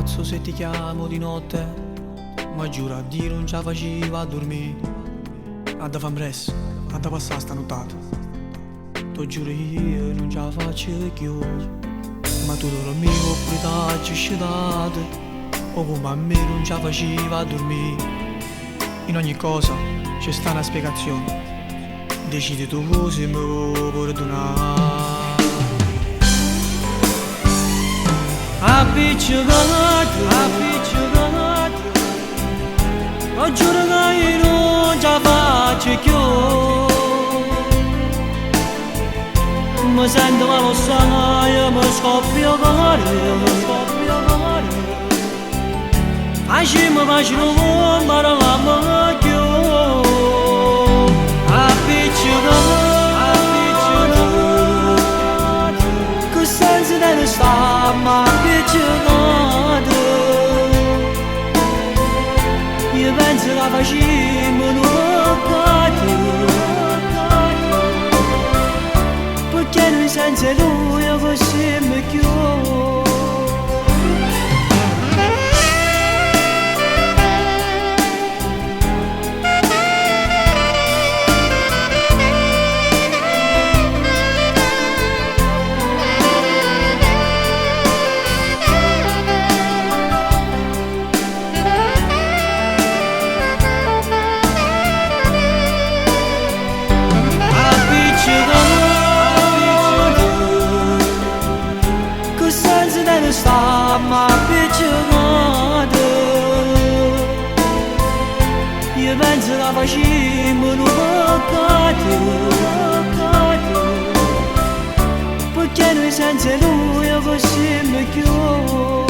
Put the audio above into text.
cazzo se ti chiamo di notte, ma giuro a Dio non ce la faceva a dormire. A da fam presto, a da passare sta nottata. Ti giuro io non ce la faccio più. Ma tu dormi con pure ci scetate, o come a me non ce la faceva a dormire. In ogni cosa c'è sta una spiegazione. Decidi tu se mi vuoi perdonare. Appiccicato, ma giuro che io non ce la faccio più. Mi sento malo sangue, mi scoppia cuore. Facci mi faccio ma non la più. Che senso deve stare, ma appiccicato. Io penso che facciamo un peccato, perché noi senza lui fossimo più. Ma appiccicato, io penso che facciamo un peccato, perché noi senza lui fossimo più.